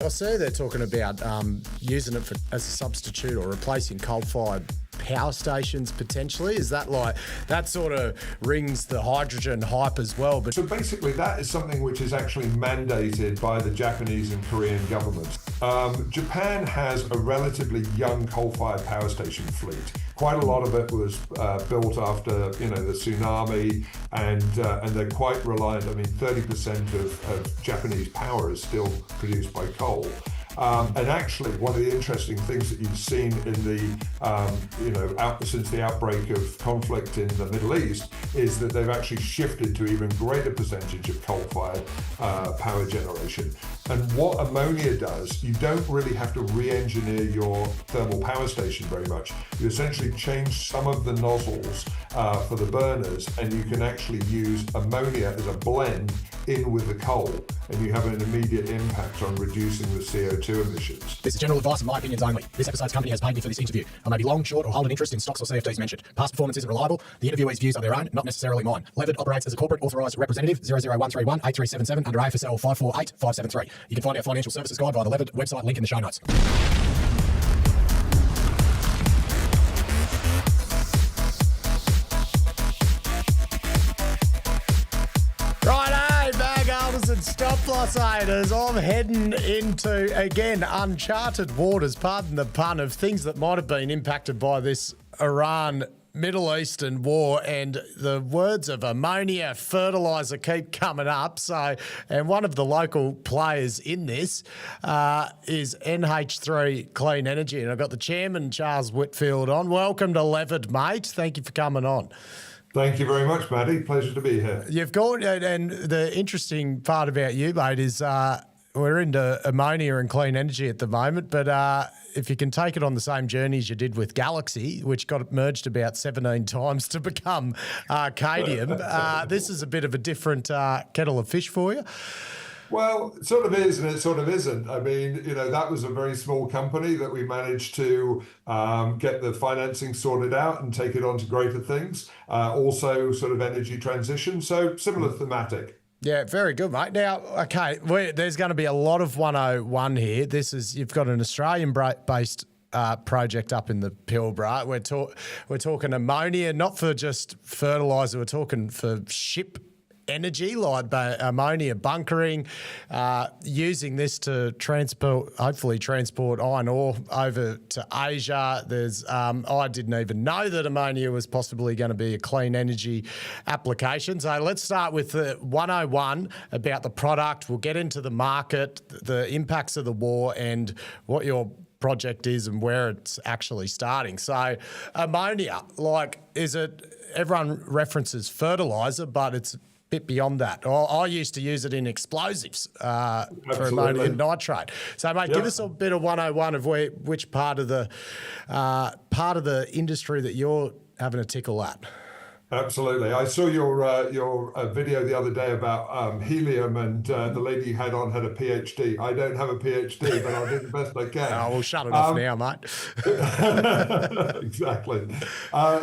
I see they're talking about using it as a substitute or replacing coal-fired power stations potentially. Is that like, that sort of rings the hydrogen hype as well? But so basically that is something which is actually mandated by the Japanese and Korean governments. Japan has a relatively young coal-fired power station fleet. Quite a lot of it was built after, the tsunami, and they're quite reliant. I mean, 30% of Japanese power is still produced by coal. And actually, one of the interesting things that you've seen in the, since the outbreak of conflict in the Middle East is that they've actually shifted to even greater percentage of coal-fired power generation. And what ammonia does, you don't really have to re-engineer your thermal power station very much. You essentially change some of the nozzles for the burners, and you can actually use ammonia as a blend in with the coal, and you have an immediate impact on reducing the CO2 emissions. This is general advice and my opinions only. This episode's company has paid me for this interview. I may be long, short, or hold an interest in stocks or CFDs mentioned. Past performance isn't reliable. The interviewee's views are their own, not necessarily mine. Levrd operates as a corporate authorised representative 00131 8377 under AFSL 548573. You can find our financial services guide via the Levrd website, link in the show notes. And stop loss haters, I'm heading into, again, uncharted waters, pardon the pun, of things that might have been impacted by this Iran Middle Eastern war, and the words of ammonia, fertiliser keep coming up. So, and one of the local players in this is NH3 Clean Energy, and I've got the chairman, Charles Whitfield, on. Welcome to Levrd, mate. Thank you for coming on. Thank you very much, Matty. Pleasure to be here. You've got, and the interesting part about you, mate, is we're into ammonia and clean energy at the moment, but if you can take it on the same journey as you did with Galaxy, which got merged about 17 times to become Arcadium, this is a bit of a different kettle of fish for you. Well, it sort of is and it sort of isn't. I mean, that was a very small company that we managed to get the financing sorted out and take it on to greater things. Also sort of energy transition. So similar thematic. Yeah, very good, mate. Now, okay, there's going to be a lot of 101 here. You've got an Australian-based project up in the Pilbara. We're talking ammonia, not for just fertiliser. We're talking for ship energy, like ammonia bunkering, using this to hopefully transport iron ore over to Asia. I didn't even know that ammonia was possibly going to be a clean energy application. So let's start with the 101 about the product. We'll get into the market, the impacts of the war, and what your project is and where it's actually starting. So ammonia, everyone references fertiliser, but it's bit beyond that. I used to use it in explosives for ammonium nitrate. So, mate, give us a bit of 101 of which part of the industry that you're having a tickle at. Absolutely. I saw your video the other day about helium, and the lady you had on had a PhD. I don't have a PhD, but I'll do the best I can. Oh, we'll shut it off now, mate. Exactly.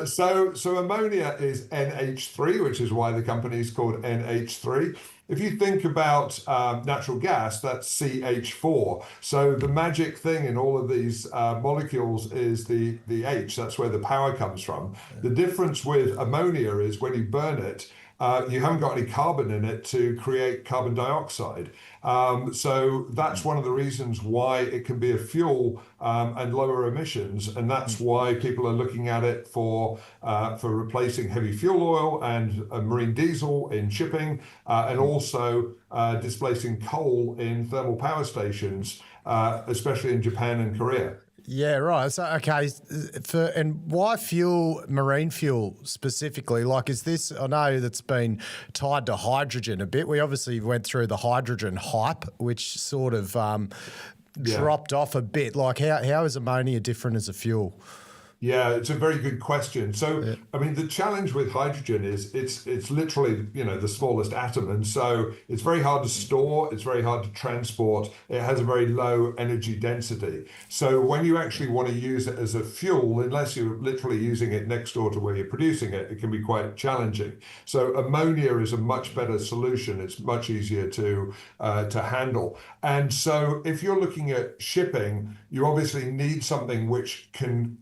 So ammonia is NH3, which is why the company is called NH3. If you think about natural gas, that's CH4. So the magic thing in all of these molecules is the H. That's where the power comes from. The difference with ammonia is when you burn it, you haven't got any carbon in it to create carbon dioxide. So that's one of the reasons why it can be a fuel and lower emissions. And that's why people are looking at it for replacing heavy fuel oil and marine diesel in shipping, and also displacing coal in thermal power stations, especially in Japan and Korea. Yeah, right. So, okay, and why marine fuel specifically? Like, is this, I know that's been tied to hydrogen a bit. We obviously went through the hydrogen hype, which sort of dropped off a bit. Like, how is ammonia different as a fuel? Yeah, it's a very good question. So, I mean, the challenge with hydrogen is it's literally, the smallest atom. And so it's very hard to store, it's very hard to transport. It has a very low energy density. So when you actually want to use it as a fuel, unless you're literally using it next door to where you're producing it, it can be quite challenging. So ammonia is a much better solution. It's much easier to handle. And so if you're looking at shipping, you obviously need something which can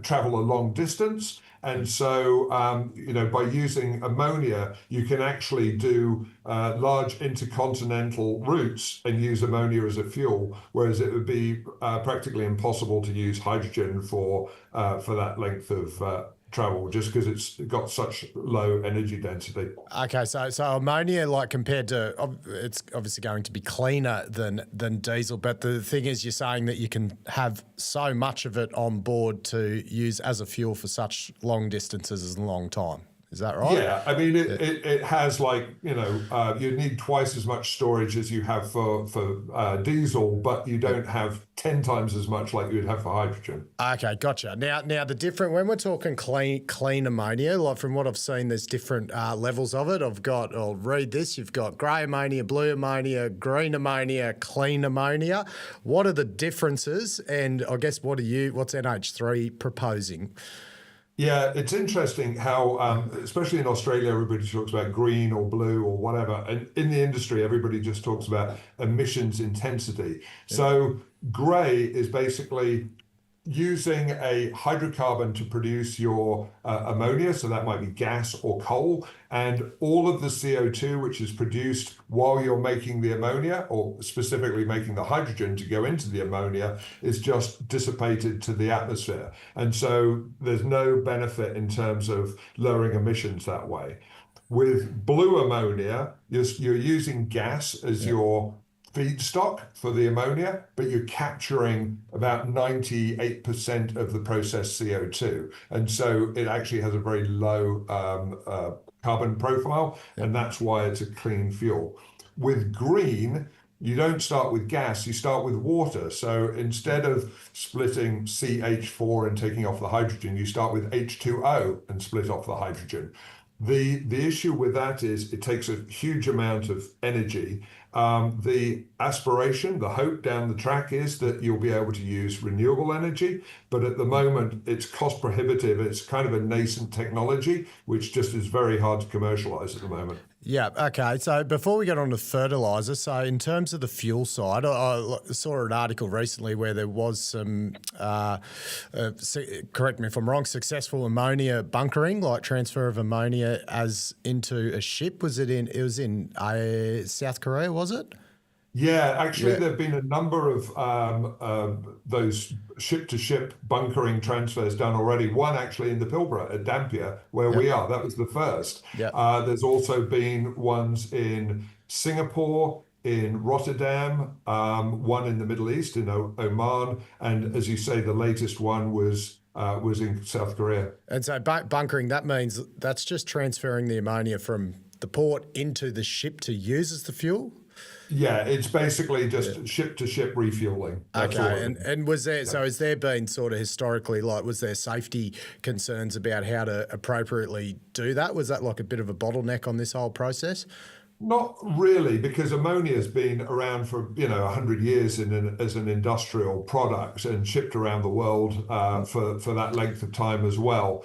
travel a long distance. And so, by using ammonia, you can actually do large intercontinental routes and use ammonia as a fuel, whereas it would be practically impossible to use hydrogen for that length of travel, just because it's got such low energy density. Okay, so ammonia, like compared to, it's obviously going to be cleaner than diesel, but the thing is, you're saying that you can have so much of it on board to use as a fuel for such long distances as a long time. Is that right? Yeah, I mean, it has you need twice as much storage as you have for diesel, but you don't have 10 times as much like you'd have for hydrogen. Okay, gotcha. Now when we're talking clean ammonia, like from what I've seen, there's different levels of it. I'll read this. You've got grey ammonia, blue ammonia, green ammonia, clean ammonia. What are the differences? And I guess what's NH3 proposing? Yeah, it's interesting how, especially in Australia, everybody talks about green or blue or whatever. And in the industry, everybody just talks about emissions intensity. So grey is basically using a hydrocarbon to produce your ammonia, so that might be gas or coal, and all of the CO2 which is produced while you're making the ammonia, or specifically making the hydrogen to go into the ammonia, is just dissipated to the atmosphere. And so there's no benefit in terms of lowering emissions that way. With blue ammonia, you're using gas as your feedstock for the ammonia, but you're capturing about 98% of the processed CO2. And so it actually has a very low carbon profile, and that's why it's a clean fuel. With green, you don't start with gas, you start with water. So instead of splitting CH4 and taking off the hydrogen, you start with H2O and split off the hydrogen. The issue with that is it takes a huge amount of energy. The aspiration, the hope down the track is that you'll be able to use renewable energy, but at the moment it's cost prohibitive. It's kind of a nascent technology, which just is very hard to commercialize at the moment. Yeah, okay. So before we get on to fertiliser, so in terms of the fuel side, I saw an article recently where there was some, correct me if I'm wrong, successful ammonia bunkering, like transfer of ammonia as into a ship. It was in South Korea, was it? Yeah, actually, there have been a number of those ship-to-ship bunkering transfers done already. One actually in the Pilbara at Dampier, where we are. That was the first. There's also been ones in Singapore, in Rotterdam, one in the Middle East, in Oman, and as you say, the latest one was in South Korea. And so bunkering, that means that's just transferring the ammonia from the port into the ship to use as the fuel? Yeah, it's basically just ship-to-ship refueling. Okay, and was there, so has there been sort of historically, like, was there safety concerns about how to appropriately do that? Was that like a bit of a bottleneck on this whole process? Not really, because ammonia has been around for 100 years as an industrial product and shipped around the world for that length of time as well.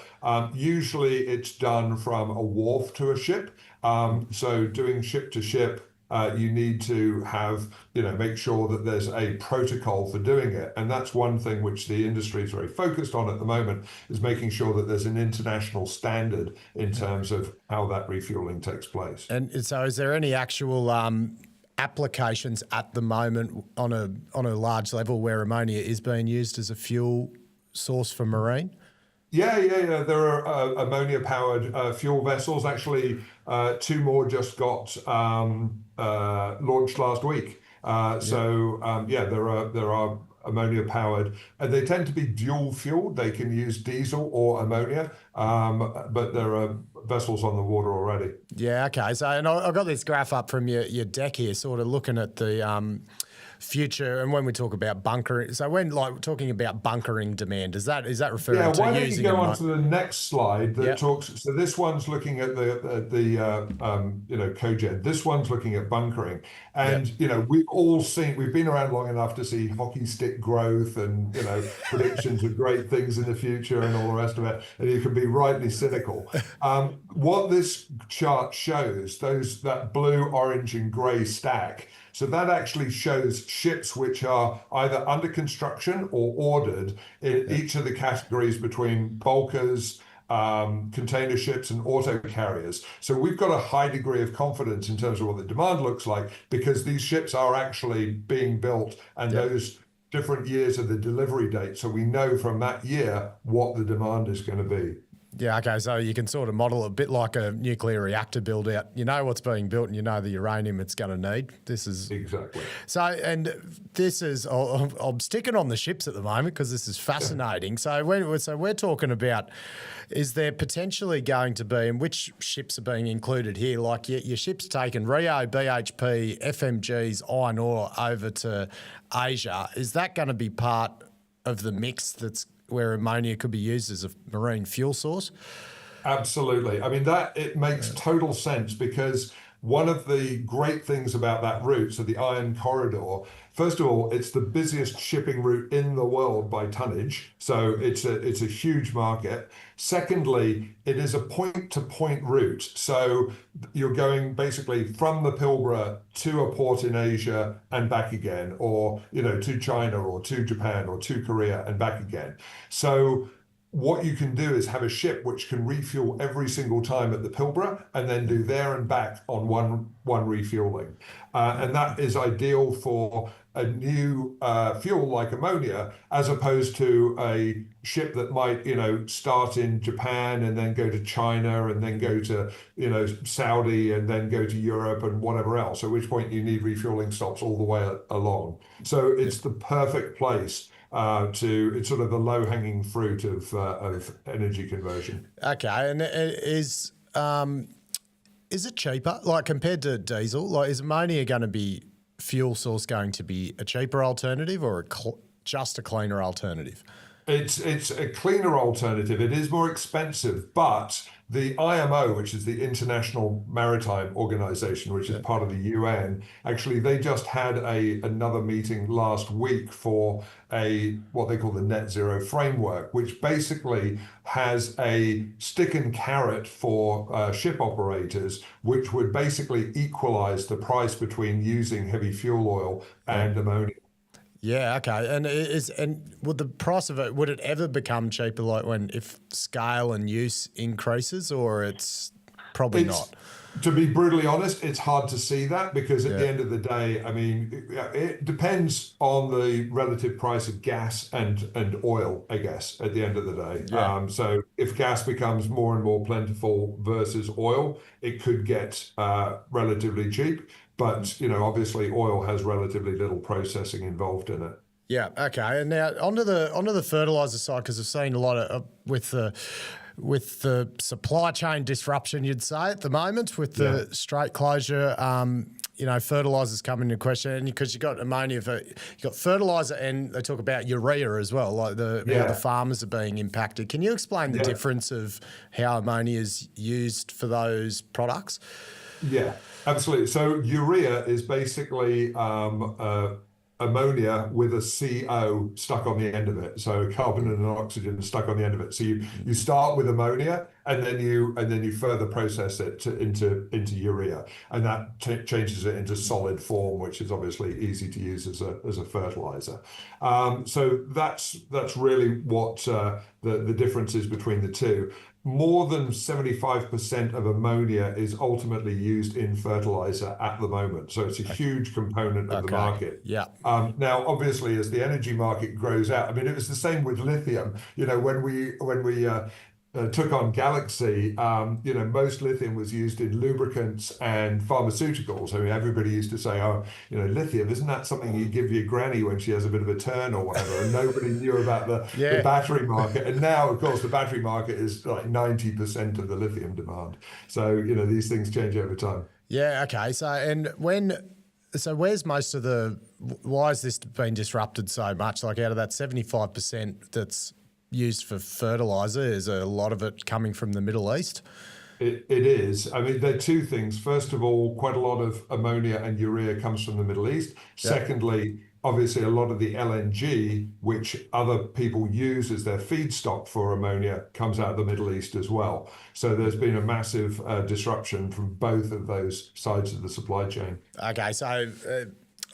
Usually it's done from a wharf to a ship. So doing ship to ship, you need to have, make sure that there's a protocol for doing it. And that's one thing which the industry is very focused on at the moment, is making sure that there's an international standard in terms of how that refueling takes place. And so is there any actual applications at the moment on a large level where ammonia is being used as a fuel source for marine? Yeah. There are ammonia-powered fuel vessels. Actually, two more just got launched last week. There are ammonia-powered, and they tend to be dual-fueled. They can use diesel or ammonia, but there are vessels on the water already. Yeah, okay. So, and I've got this graph up from your deck here, sort of looking at the future, and when we talk about bunkering, so when like talking about bunkering demand, is that referring Yeah, to why don't you using go a on to the next slide that Yep. talks. So this one's looking at the cogen. This one's looking at bunkering, and we've been around long enough to see hockey stick growth and predictions of great things in the future and all the rest of it, and you can be rightly cynical. What this chart shows, that blue, orange, and grey stack. So that actually shows ships which are either under construction or ordered in each of the categories between bulkers, container ships, and auto carriers. So we've got a high degree of confidence in terms of what the demand looks like, because these ships are actually being built, and those different years of the delivery date. So we know from that year what the demand is going to be. Yeah, okay, so you can sort of model a bit like a nuclear reactor build out. You know what's being built and you know the uranium it's going to need. This is exactly. So, and this is, I'm sticking on the ships at the moment because this is fascinating. So we're talking about, is there potentially going to be, and which ships are being included here? Like your ships taking Rio, BHP, FMG's iron ore over to Asia. Is that going to be part of the mix that's where ammonia could be used as a marine fuel source? Absolutely. I mean, it makes total sense, because one of the great things about that route, so the Iron Corridor, first of all, it's the busiest shipping route in the world by tonnage. So it's a huge market. Secondly, it is a point-to-point route. So you're going basically from the Pilbara to a port in Asia and back again, or to China or to Japan or to Korea and back again. So what you can do is have a ship which can refuel every single time at the Pilbara, and then do there and back on one refueling. And that is ideal for a new fuel like ammonia, as opposed to a ship that might, start in Japan and then go to China and then go to, Saudi and then go to Europe and whatever else, at which point you need refueling stops all the way along. So it's the perfect place. It's sort of the low-hanging fruit of energy conversion. Okay, and is it cheaper, like compared to diesel? Like, is ammonia going to be fuel source going to be a cheaper alternative, or just a cleaner alternative? It's a cleaner alternative. It is more expensive, but the IMO, which is the International Maritime Organization, which is part of the UN, actually they just had another meeting last week for what they call the net zero framework, which basically has a stick and carrot for ship operators, which would basically equalize the price between using heavy fuel oil and ammonia. Yeah, okay. And would the price of it, would it ever become cheaper, like if scale and use increases, or it's probably not? To be brutally honest, it's hard to see that, because at the end of the day, I mean, it depends on the relative price of gas and oil, I guess, at the end of the day. Yeah. So if gas becomes more and more plentiful versus oil, it could get relatively cheap. But, obviously oil has relatively little processing involved in it. Yeah, okay. And now onto the fertiliser side, because I've seen a lot of with the supply chain disruption, you'd say, at the moment, with the Strait closure, fertilisers come into question, and because you've got ammonia, you've got fertiliser, and they talk about urea as well, like how the farmers are being impacted. Can you explain the difference of how ammonia is used for those products? Yeah, absolutely. So urea is basically ammonia with a CO stuck on the end of it. So carbon and an oxygen stuck on the end of it. So you start with ammonia, and then you further process it into urea, and that changes it into solid form, which is obviously easy to use as a fertilizer. So that's really what the difference is between the two. More than 75% of ammonia is ultimately used in fertilizer at the moment. So it's a huge component of the market. Yeah. Now, obviously, as the energy market grows out, I mean, it was the same with lithium. When we took on Galaxy, most lithium was used in lubricants and pharmaceuticals. I mean, everybody used to say, lithium, isn't that something you give your granny when she has a bit of a turn or whatever? And nobody knew about the battery market. And now, of course, the battery market is like 90% of the lithium demand. So, these things change over time. Yeah, okay. So, and when So where's most of the? Why has this been disrupted so much? Like out of that 75% that's used for fertiliser, is a lot of it coming from the Middle East? It is. I mean, there are two things. First of all, quite a lot of ammonia and urea comes from the Middle East. Secondly, obviously, a lot of the LNG, which other people use as their feedstock for ammonia, comes out of the Middle East as well. So there's been a massive disruption from both of those sides of the supply chain. Okay, so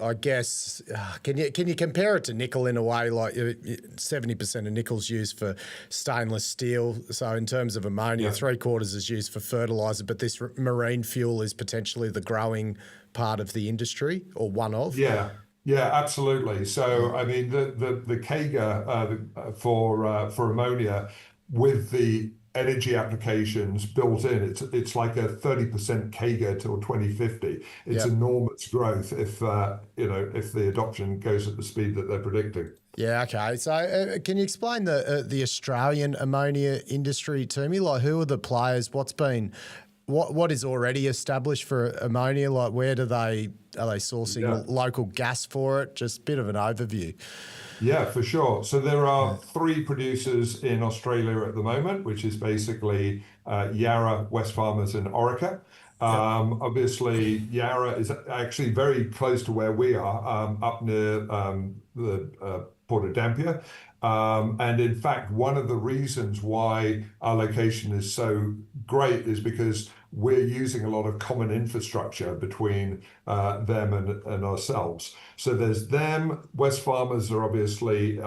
I guess can you compare it to nickel in a way? Like 70% of nickel's used for stainless steel. So in terms of ammonia, 3/4 is used for fertiliser, but this marine fuel is potentially the growing part of the industry, or one of. Yeah, absolutely. So I mean, the CAGR for ammonia with the energy applications built in, it's like a 30% CAGR till 2050. It's enormous growth if the adoption goes at the speed that they're predicting. Yeah, okay. So can you explain the Australian ammonia industry to me? Like, who are the players? What is already established for ammonia? Like, are they sourcing local gas for it? Just a bit of an overview. Yeah, for sure. So there are three producers in Australia at the moment, which is basically Yarra, Wesfarmers, and Orica. Obviously, Yarra is actually very close to where we are, up near the Port of Dampier. And in fact, one of the reasons why our location is so great is because we're using a lot of common infrastructure between them and ourselves. So there's them. Wesfarmers are obviously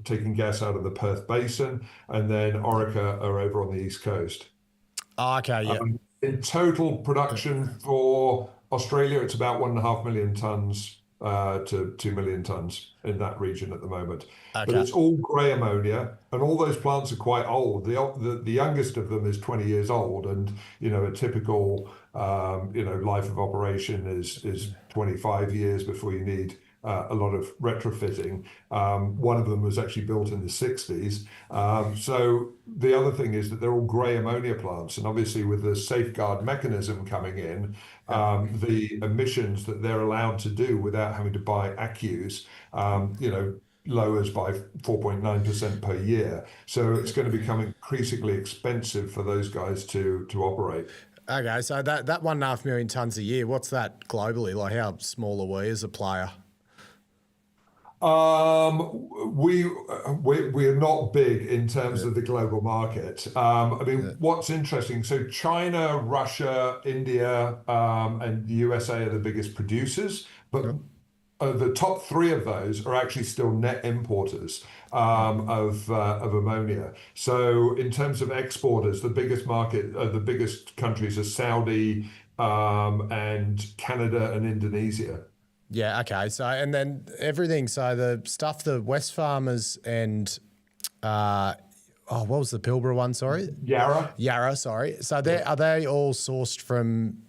taking gas out of the Perth Basin, and then Orica are over on the East Coast. Oh, okay, yeah. In total production for Australia, it's about 1.5 million tonnes to 2 million tonnes in that region at the moment. Okay. But it's all grey ammonia, and all those plants are quite old. The youngest of them is 20 years old, and a typical life of operation is 25 years before you need a lot of retrofitting. One of them was actually built in the 60s. So the other thing is that they're all grey ammonia plants, and obviously with the safeguard mechanism coming in, the emissions that they're allowed to do without having to buy ACCUs, lowers by 4.9% per year. So it's going to become increasingly expensive for those guys to operate. Okay, so that 1.5 million tonnes a year, what's that globally? Like, how small are we as a player? We're not big in terms of the global market. What's interesting, so China, Russia, India, and the USA are the biggest producers, but the top three of those are actually still net importers of ammonia. So in terms of exporters, the biggest countries are Saudi and Canada and Indonesia. Yeah, okay. So, and then everything, so the stuff, the Wesfarmers and, what was the Pilbara one, sorry? Yarra, sorry. So are they all sourced from,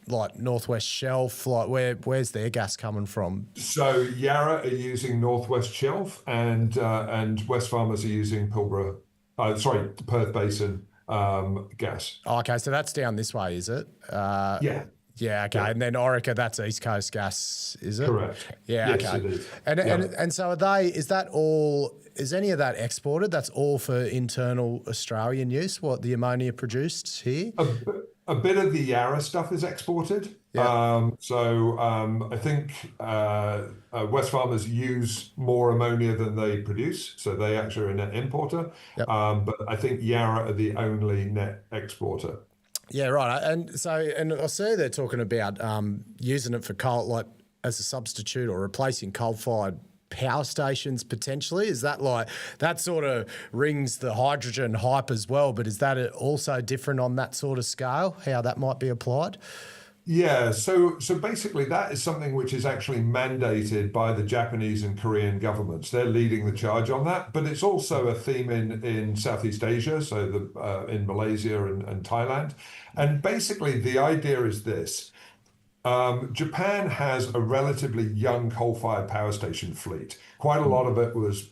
like, Northwest Shelf? Like, where's their gas coming from? So Yarra are using Northwest Shelf, and Wesfarmers are using Perth Basin gas. Oh, okay, so that's down this way, is it? Yeah. Yeah, okay. Yeah. And then Orica, that's East Coast gas, is it? Correct. Yeah, yes, okay. It is. And so is any of that exported? That's all for internal Australian use, what the ammonia produced here? A bit of the Yarra stuff is exported. Yeah. I think Wesfarmers use more ammonia than they produce, so they actually are a net importer. Yep. But I think Yarra are the only net exporter. Yeah, right. And I see they're talking about using it for coal, like as a substitute or replacing coal-fired power stations potentially. Is that that sort of rings the hydrogen hype as well? But is that also different on that sort of scale? How that might be applied? Yeah, so basically that is something which is actually mandated by the Japanese and Korean governments. They're leading the charge on that, but it's also a theme in Southeast Asia, so in Malaysia and Thailand. And basically the idea is this. Japan has a relatively young coal-fired power station fleet. Quite a lot of it was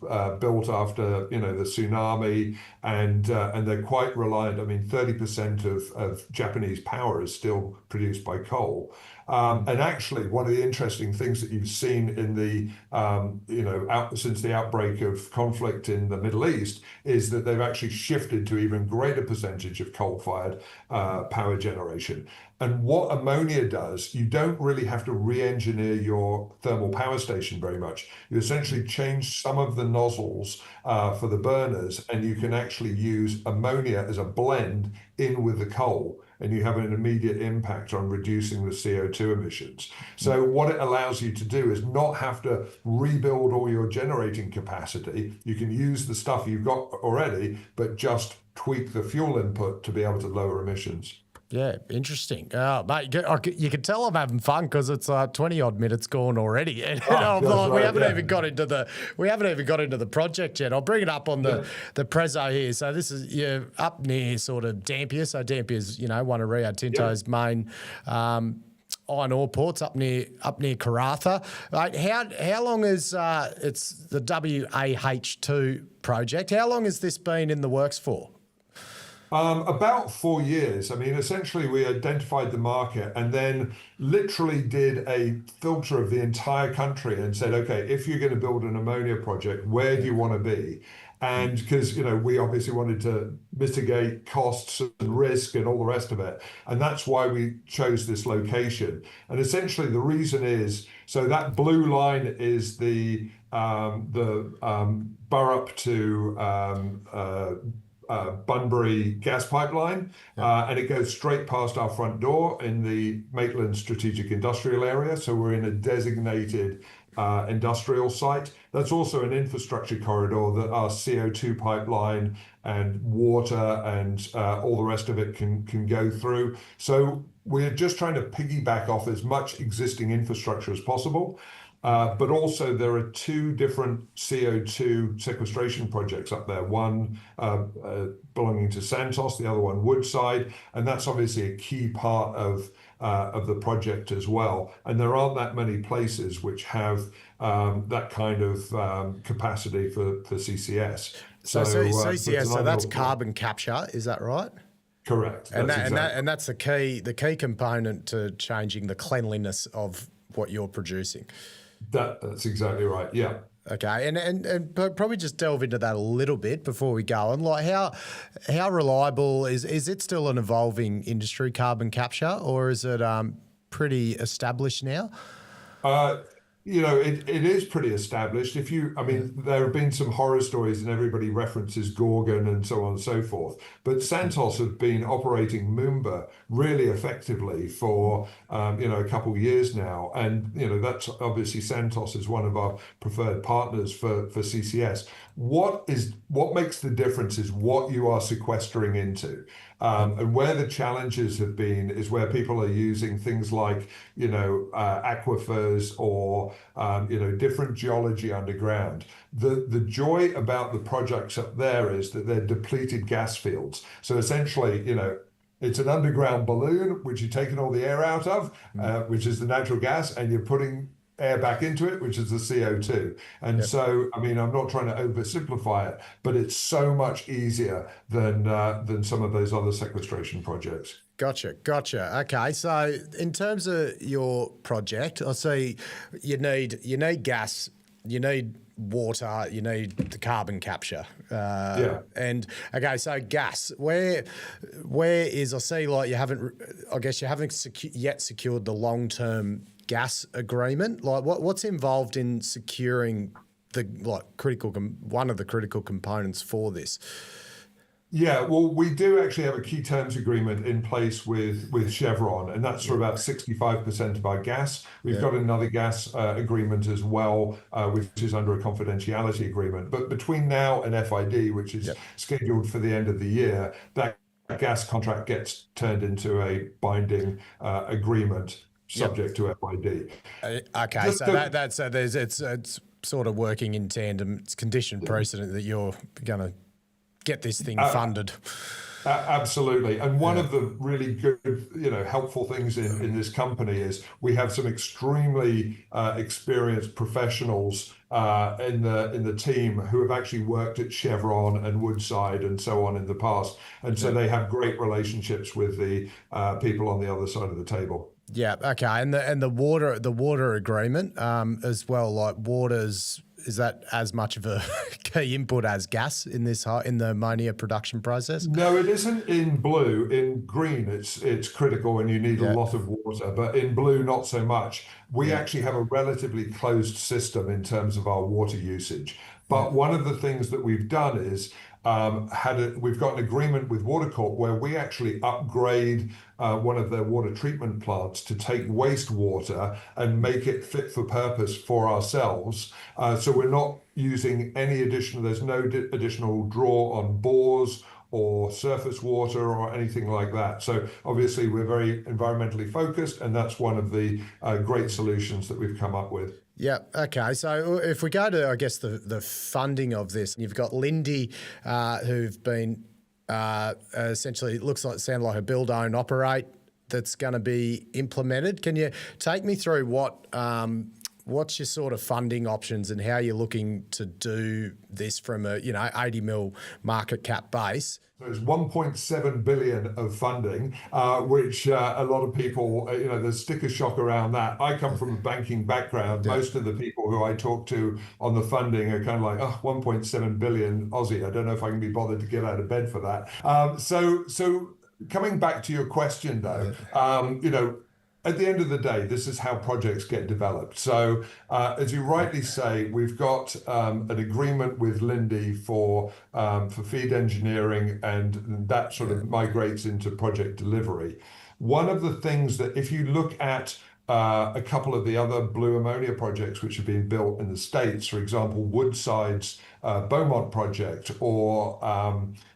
built after the tsunami, and they're quite reliant. I mean, 30% of Japanese power is still produced by coal. And actually, one of the interesting things that you've seen in the, since the outbreak of conflict in the Middle East is that they've actually shifted to even greater percentage of coal-fired power generation. And what ammonia does, you don't really have to re-engineer your thermal power station very much. You essentially change some of the nozzles for the burners, and you can actually use ammonia as a blend in with the coal, and you have an immediate impact on reducing the CO2 emissions. So what it allows you to do is not have to rebuild all your generating capacity. You can use the stuff you've got already, but just tweak the fuel input to be able to lower emissions. Yeah, interesting. Mate, you can tell I'm having fun because it's 20 odd minutes gone already, and we haven't even got into the project yet. I'll bring it up on the Prezzo here. So this is up near sort of Dampier. So Dampier's one of Rio Tinto's main iron ore ports up near Karratha. Right, how long is it's the WAH2 project? How long has this been in the works for? About 4 years. I mean, essentially, we identified the market and then literally did a filter of the entire country and said, okay, if you're going to build an ammonia project, where do you want to be? And because, we obviously wanted to mitigate costs and risk and all the rest of it. And that's why we chose this location. And essentially, the reason is, so that blue line is the Burrup to Bunbury gas pipeline, and it goes straight past our front door in the Maitland Strategic Industrial Area. So we're in a designated industrial site. That's also an infrastructure corridor that our CO2 pipeline and water and all the rest of it can go through. So we're just trying to piggyback off as much existing infrastructure as possible. But also there are two different CO2 sequestration projects up there, one belonging to Santos, the other one Woodside, and that's obviously a key part of the project as well. And there aren't that many places which have that kind of capacity for CCS. So CCS, so that's carbon capture, is that right? Correct. And that's the key component to changing the cleanliness of what you're producing. That's exactly right. Yeah. Okay, and probably just delve into that a little bit before we go on. Like, how reliable is it? Still an evolving industry, carbon capture, or is it pretty established now? It is pretty established. There have been some horror stories and everybody references Gorgon and so on and so forth. But Santos have been operating Moomba really effectively for, a couple of years now. And, that's obviously Santos is one of our preferred partners for CCS. What makes the difference is what you are sequestering into. And where the challenges have been is where people are using things like, aquifers or, different geology underground. The joy about the projects up there is that they're depleted gas fields. So essentially, it's an underground balloon, which you're taking all the air out of, which is the natural gas, and you're putting air back into it, which is the CO2. And so, I'm not trying to oversimplify it, but it's so much easier than some of those other sequestration projects. Gotcha. Okay, so in terms of your project, I see you need gas, you need water, you need the carbon capture. And okay, so gas, where is, I see like you haven't yet secured the long-term gas agreement. Like what's involved in securing one of the critical components for this? Yeah, well, we do actually have a key terms agreement in place with Chevron, and that's for about 65% of our gas. We've got another gas agreement as well, which is under a confidentiality agreement. But between now and FID, which is scheduled for the end of the year, that gas contract gets turned into a binding agreement subject to FID. Okay, so it's sort of working in tandem. It's conditioned precedent that you're going to get this thing funded. Absolutely. And one of the really good, helpful things in this company is we have some extremely experienced professionals in the team who have actually worked at Chevron and Woodside and so on in the past. And so they have great relationships with the people on the other side of the table. Yeah. Okay. And the water agreement as well. Like is that as much of a key input as gas in the ammonia production process? No, it isn't in blue. In green, it's critical and you need a lot of water, but in blue, not so much. We actually have a relatively closed system in terms of our water usage. But one of the things that we've done is we've got an agreement with Watercorp where we actually upgrade one of their water treatment plants to take wastewater and make it fit for purpose for ourselves. So we're not using any there's no additional draw on bores or surface water or anything like that. So obviously we're very environmentally focused, and that's one of the great solutions that we've come up with. Yeah. Okay. So if we go to, I guess, the funding of this, you've got Lindy, who've been essentially, it sound like a build, own, operate that's going to be implemented. Can you take me through what's your sort of funding options and how you're looking to do this from a 80 mil market cap base? There's 1.7 billion of funding, which a lot of people, there's sticker shock around that. I come from a banking background. Yeah. Most of the people who I talk to on the funding are kind of like, 1.7 billion Aussie. I don't know if I can be bothered to get out of bed for that. So coming back to your question though, at the end of the day, this is how projects get developed. So, as you rightly say, we've got an agreement with Lindy for feed engineering, and that sort of migrates into project delivery. One of the things that, if you look at a couple of the other blue ammonia projects which are being built in the States, for example, Woodside's Beaumont project, or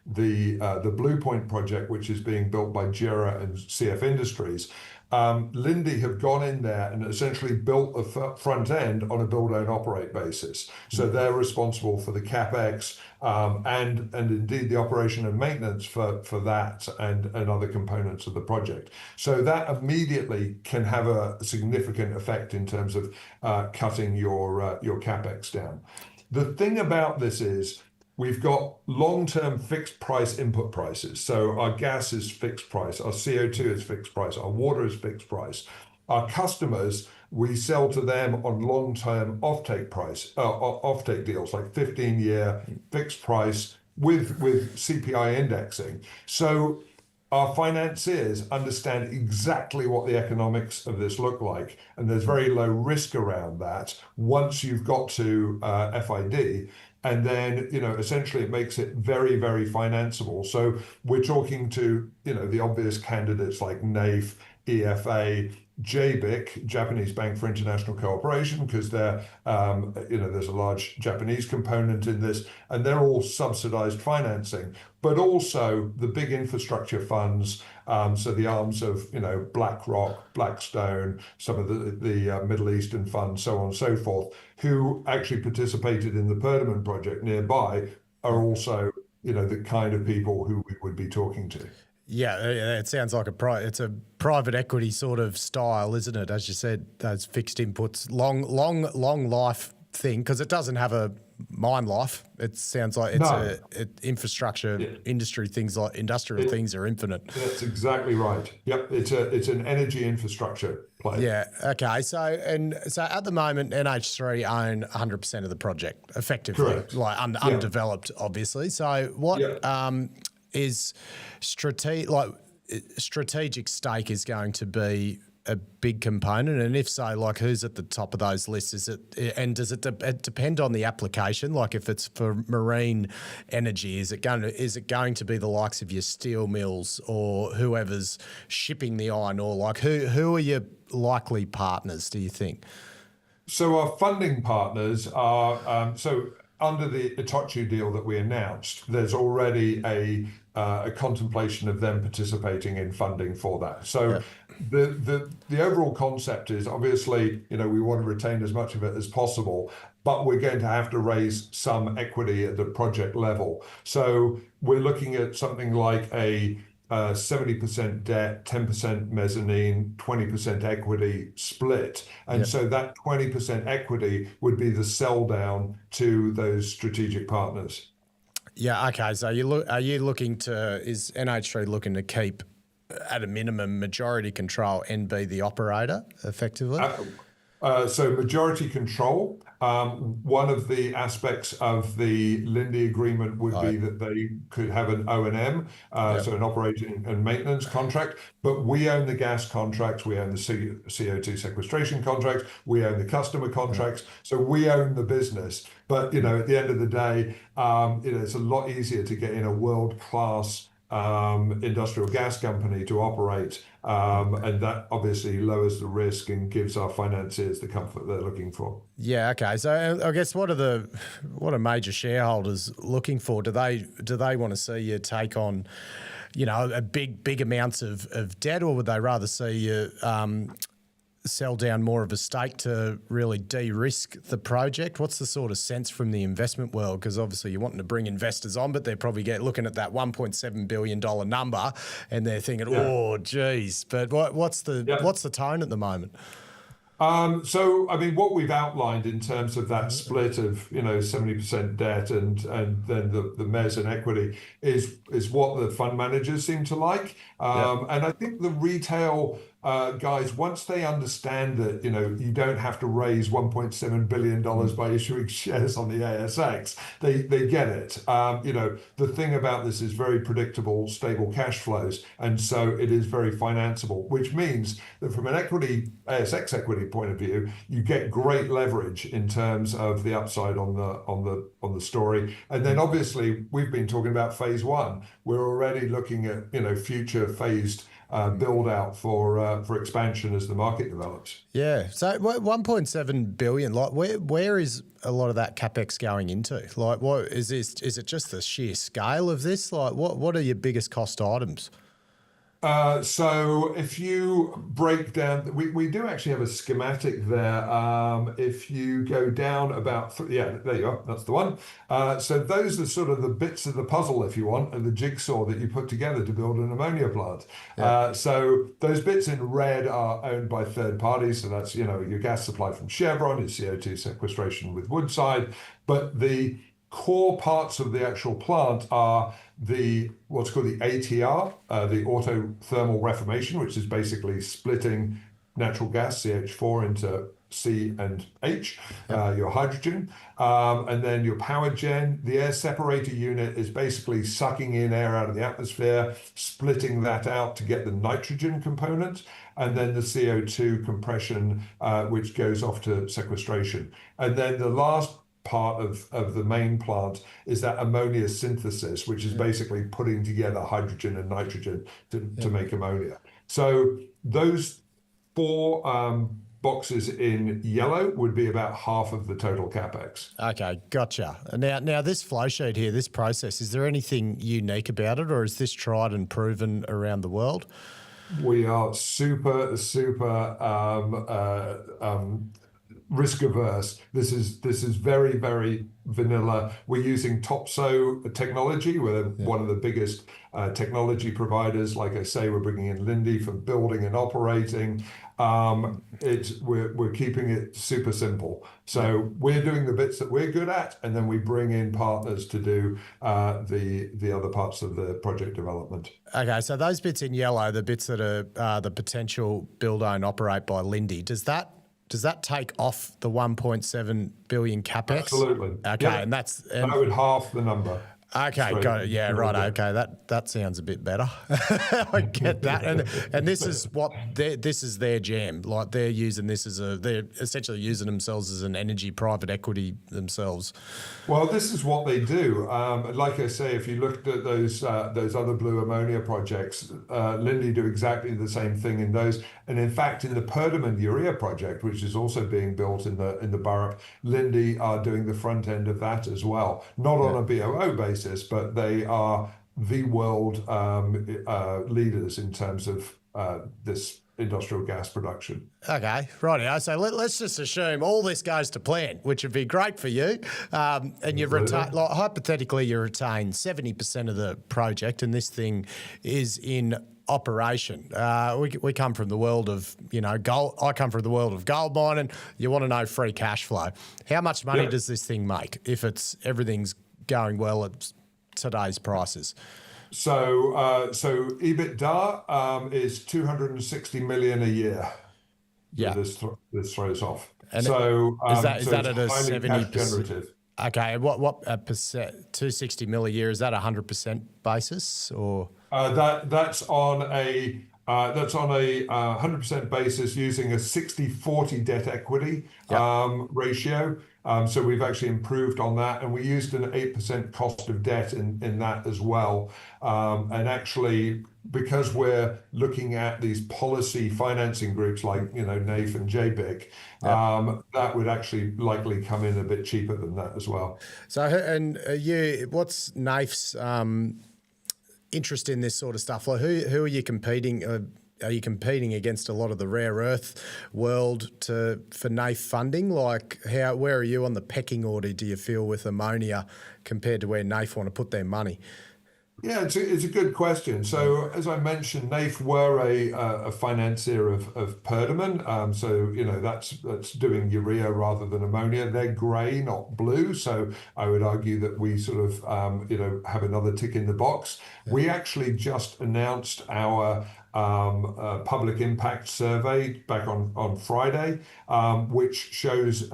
the Blue Point project, which is being built by JERA and CF Industries, Lindy have gone in there and essentially built the front end on a build, own, operate basis. So they're responsible for the capex and indeed the operation and maintenance for that and other components of the project. So that immediately can have a significant effect in terms of cutting your capex down. The thing about this is, we've got long-term fixed price input prices. So our gas is fixed price, our CO2 is fixed price, our water is fixed price. Our customers, we sell to them on long-term offtake deals, like 15-year fixed price with CPI indexing. So our financiers understand exactly what the economics of this look like, and there's very low risk around that once you've got to FID. And then, essentially it makes it very, very financeable. So we're talking to, the obvious candidates like NAIF, EFA, JBIC, Japanese Bank for International Cooperation, because they're, there's a large Japanese component in this, and they're all subsidized financing, but also the big infrastructure funds, so the arms of, BlackRock, Blackstone, some of the Middle Eastern funds, so on and so forth, who actually participated in the Perdaman project nearby, are also, the kind of people who we would be talking to. Yeah, it sounds like it's a private equity sort of style, isn't it? As you said, those fixed inputs, long life thing, because it doesn't have a mine life. It sounds like it's infrastructure, industry things like industrial things are infinite. That's exactly right. Yep, it's an energy infrastructure play. Yeah. Okay. So at the moment, NH3 own 100% of the project, effectively. Correct. Like undeveloped, obviously. So what is strategic stake is going to be a big component, and if so, like who's at the top of those lists? Does it depend on the application? Like if it's for marine energy, is it going to be the likes of your steel mills or whoever's shipping the iron ore? Like who are your likely partners, do you think? So our funding partners are under the Itochu deal that we announced, there's already a contemplation of them participating in funding for that. So the overall concept is, obviously, we want to retain as much of it as possible, but we're going to have to raise some equity at the project level. So we're looking at something like a 70% debt, 10% mezzanine, 20% equity split. And so that 20% equity would be the sell down to those strategic partners. Yeah, okay. So is NH3 looking to keep at a minimum, majority control and be the operator effectively? So majority control. One of the aspects of the Linde agreement would be that they could have an O&M, so an operating and maintenance contract, but we own the gas contracts, we own the CO2 sequestration contracts, we own the customer contracts, so we own the business. But, at the end of the day, it's a lot easier to get in a world-class industrial gas company to operate, and that obviously lowers the risk and gives our financiers the comfort they're looking for. Yeah, okay. So I guess what are major shareholders looking for? Do they want to see you take on, a big amounts of debt, or would they rather see you sell down more of a stake to really de-risk the project? What's the sort of sense from the investment world? Because obviously you're wanting to bring investors on, but they're probably looking at that $1.7 billion number and they're thinking, oh, geez. But what's the tone at the moment? So, I mean, what we've outlined in terms of that split of, 70% debt and then the mezz and equity is what the fund managers seem to like. And I think the retail guys, once they understand that, you don't have to raise $1.7 billion by issuing shares on the ASX, they get it. The thing about this is very predictable, stable cash flows. And so it is very financeable, which means that from an ASX equity point of view, you get great leverage in terms of the upside on the story. And then obviously we've been talking about phase one. We're already looking at, future phased build out for expansion as the market develops. Yeah. So 1.7 billion, like where is a lot of that CapEx going into? Like, what is this? Is it just the sheer scale of this? Like, what are your biggest cost items? So if you break down, we do actually have a schematic there. If you go down about, there you are, that's the one. So those are sort of the bits of the puzzle, if you want, and the jigsaw that you put together to build an ammonia plant. So those bits in red are owned by third parties. So that's, your gas supply from Chevron, your CO2 sequestration with Woodside. But the core parts of the actual plant are what's called the ATR, the autothermal reformation, which is basically splitting natural gas, CH4, into C and H, your hydrogen, and then your power gen. The air separator unit is basically sucking in air out of the atmosphere, splitting that out to get the nitrogen component, and then the CO2 compression, which goes off to sequestration. And then the last part of the main plant is that ammonia synthesis, which is basically putting together hydrogen and nitrogen to make ammonia. So those four boxes in yellow would be about half of the total CapEx. Okay, gotcha. Now this flow sheet here, this process, is there anything unique about it, or is this tried and proven around the world? We are super risk averse. This is very, very vanilla. We're using Topso technology. We're one of the biggest technology providers. Like I say, we're bringing in Linde for building and operating. We're keeping it super simple. So we're doing the bits that we're good at, and then we bring in partners to do the other parts of the project development. Okay, so those bits in yellow, the bits that are the potential build, own, operate by Linde, does that take off the 1.7 billion capex? Absolutely. Okay, yeah. and that would half the number. Okay, got it. Yeah, right. Okay, that sounds a bit better. I get that, and this is this is their jam. Like they're using this they're essentially using themselves as an energy private equity themselves. Well, this is what they do. Like I say, if you looked at those other blue ammonia projects, Linde do exactly the same thing in those. And in fact, in the Perdaman urea project, which is also being built in the Burrup, Linde are doing the front end of that as well. Not on a BOO basis, but they are the world leaders in terms of this industrial gas production. Okay, right. So let's just assume all this goes to plan, which would be great for you. And you retain, hypothetically, you retain 70% of the project, and this thing is in operation. We come from the world of gold. I come from the world of gold mining. You want to know free cash flow. How much money does this thing make if everything's going well at today's prices? So EBITDA is 260 million a year. Yeah. This throws off. And so is that it's at a highly 70%? cash generative. Okay, what percent? 260 mil a year, is that 100% basis or? That's on a 100% basis using a 60-40 debt equity ratio. So we've actually improved on that, and we used an 8% cost of debt in that as well. And actually, because we're looking at these policy financing groups like NAIF and JBIC, that would actually likely come in a bit cheaper than that as well. So, and what's NAIF's interest in this sort of stuff? Like, who are you competing? Are you competing against a lot of the rare earth world for NAIF funding? Like, where are you on the pecking order, do you feel, with ammonia compared to where NAIF want to put their money? Yeah, it's a good question. So as I mentioned, NAIF were a financier of Perdaman. So that's doing urea rather than ammonia. They're grey, not blue. So I would argue that we sort of have another tick in the box. Yeah. We actually just announced our public impact survey back on Friday, which shows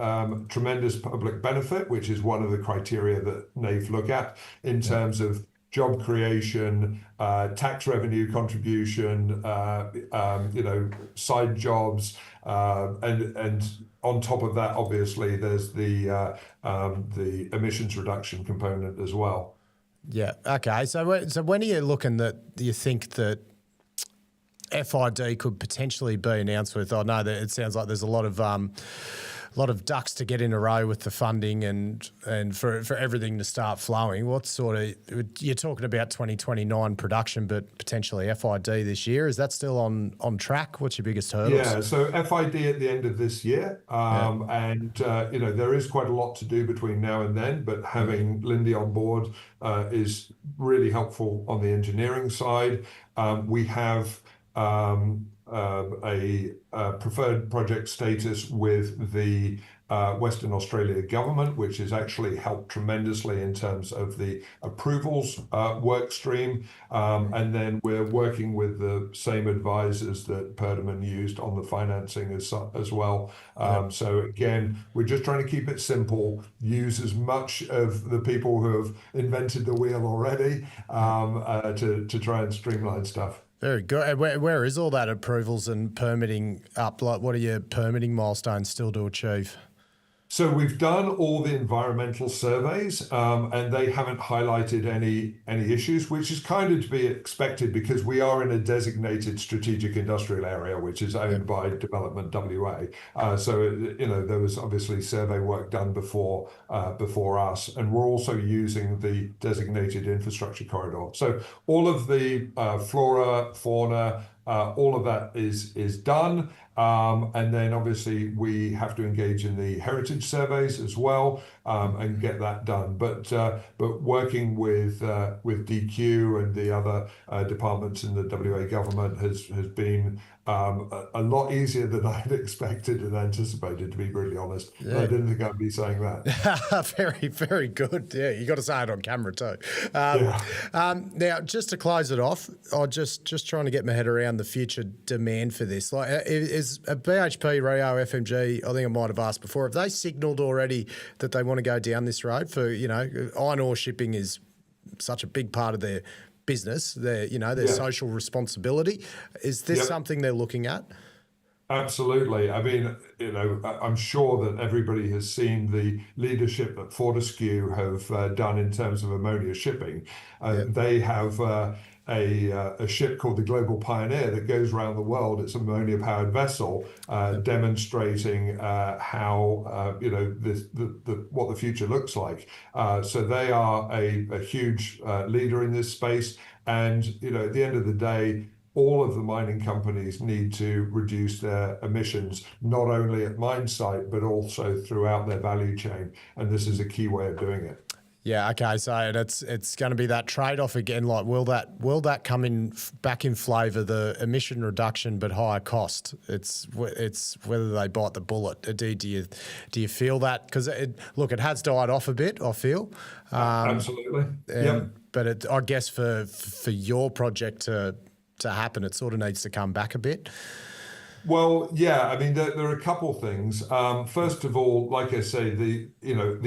tremendous public benefit, which is one of the criteria that NAIF look at in terms of job creation, tax revenue contribution, side jobs, and on top of that, obviously, there's the emissions reduction component as well. Yeah. Okay. So when are you looking that you think that FID could potentially be announced with? I know that it sounds like there's a lot of ducks to get in a row with the funding and for everything to start flowing. What sort of, you're talking about 2029 production, but potentially FID this year. Is that still on track? What's your biggest hurdles? Yeah, so FID at the end of this year. And there is quite a lot to do between now and then, but having Lindy on board is really helpful on the engineering side. We have a preferred project status with the Western Australia government, which has actually helped tremendously in terms of the approvals work stream. And then we're working with the same advisors that Perdaman used on the financing as well. So again, we're just trying to keep it simple, use as much of the people who have invented the wheel already to try and streamline stuff. Very good. Where is all that approvals and permitting up? Like, what are your permitting milestones still to achieve? So we've done all the environmental surveys, and they haven't highlighted any issues, which is kind of to be expected because we are in a designated strategic industrial area, which is owned by Development WA. So there was obviously survey work done before us, and we're also using the designated infrastructure corridor. So all of the flora, fauna, all of that is done. And then obviously we have to engage in the heritage surveys as well and get that done. But working with DQ and the other departments in the WA government has been a lot easier than I'd expected and anticipated, to be really honest. Yeah. I didn't think I'd be saying that. Very, very good. Yeah, you got to say it on camera too. Now, just to close it off, I'm just trying to get my head around the future demand for this. Like, is a BHP RIO FMG? I think I might have asked before. Have they signalled already that they want to go down this road? For iron ore shipping is such a big part of their business, their social responsibility. Is this something they're looking at? Absolutely. I mean, I'm sure that everybody has seen the leadership that Fortescue have done in terms of ammonia shipping. They have a ship called the Global Pioneer that goes around the world. It's an ammonia-powered vessel, demonstrating how what the future looks like. So they are a huge leader in this space. And at the end of the day, all of the mining companies need to reduce their emissions, not only at mine site, but also throughout their value chain. And this is a key way of doing it. Yeah, okay. So it's going to be that trade-off again. Like, will that come in back in flavour, the emission reduction but higher cost? It's whether they bite the bullet. Do you feel that? Because it has died off a bit, I feel. Absolutely. Yep. But I guess for your project to happen, it sort of needs to come back a bit. Well, yeah, I mean, there are a couple things. First of all, like I say, the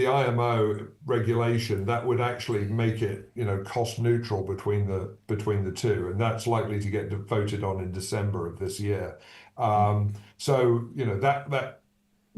IMO regulation that would actually make it, cost neutral between the two, and that's likely to get voted on in December of this year. So that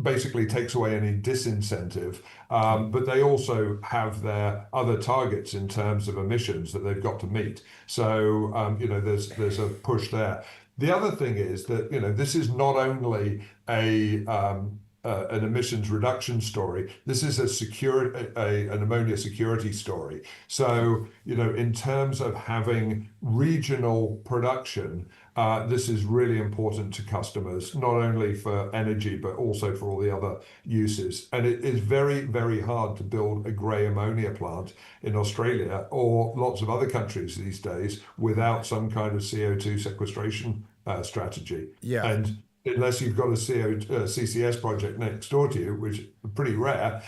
basically takes away any disincentive, but they also have their other targets in terms of emissions that they've got to meet. So there's a push there. The other thing is that this is not only an emissions reduction story. This is an ammonia security story. So in terms of having regional production, this is really important to customers, not only for energy but also for all the other uses. And it is very, very hard to build a grey ammonia plant in Australia or lots of other countries these days without some kind of CO2 sequestration strategy. Yeah. And unless you've got a CCS project next door to you, which is pretty rare,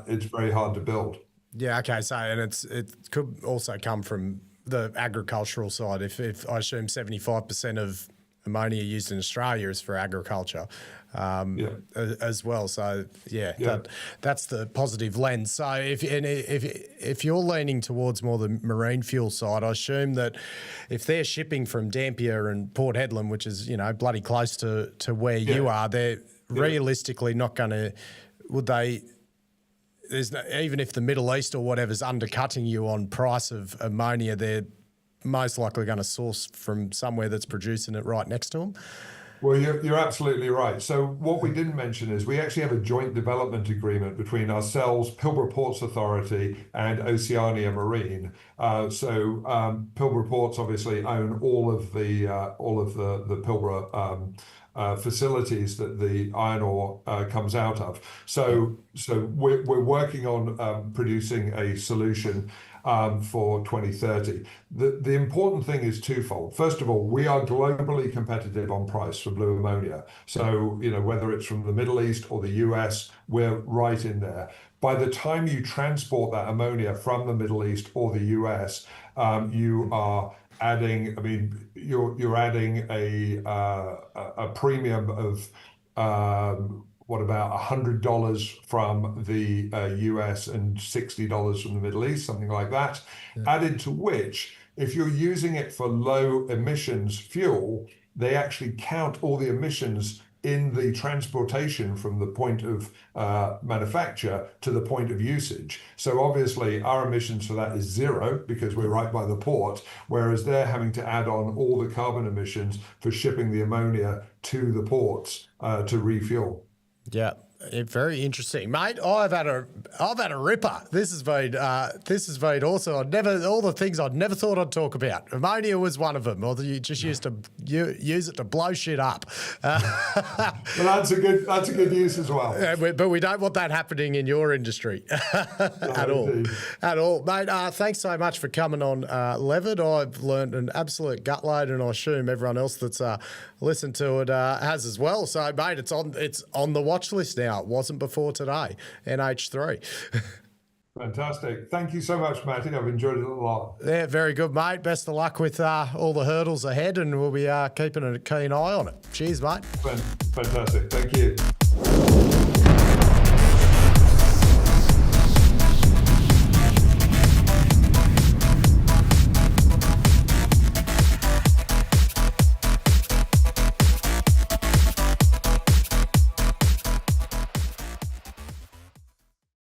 it's very hard to build. Yeah, okay. So, and it could also come from the agricultural side. If I assume 75% of ammonia used in Australia is for agriculture as well. So that's the positive lens. So if you're leaning towards more the marine fuel side, I assume that if they're shipping from Dampier and Port Hedland, which is bloody close to where you are, they're realistically not going to. Would they? Even if the Middle East or whatever's undercutting you on price of ammonia, they're most likely going to source from somewhere that's producing it right next to them. Well, you're absolutely right. So what we didn't mention is we actually have a joint development agreement between ourselves, Pilbara Ports Authority, and Oceania Marine. So Pilbara Ports obviously own all of the Pilbara facilities that the iron ore comes out of. So we're working on producing a solution for 2030. The important thing is twofold. First of all, we are globally competitive on price for blue ammonia. So whether it's from the Middle East or the US, we're right in there. By the time you transport that ammonia from the Middle East or the US, you are adding. I mean, you're adding a premium of what about $100 from the US and $60 from the Middle East, something like that. Added to which, if you're using it for low emissions fuel, they actually count all the emissions in the transportation from the point of manufacture to the point of usage. So obviously our emissions for that is zero because we're right by the port, whereas they're having to add on all the carbon emissions for shipping the ammonia to the ports to refuel. Yeah. Very interesting, mate. I've had a ripper. This has been awesome. All the things I'd never thought I'd talk about. Ammonia was one of them. Or you just use it to blow shit up. Well, that's a good use as well. But we don't want that happening in your industry at all, mate. Thanks so much for coming on, Levrd. I've learned an absolute gutload, and I assume everyone else that's listened to it has as well. So, mate, it's on the watch list now. It wasn't before today. NH3. Fantastic. Thank you so much, Matty. I've enjoyed it a lot. Yeah, very good, mate. Best of luck with all the hurdles ahead, and we'll be keeping a keen eye on it. Cheers, mate. Fantastic. Thank you.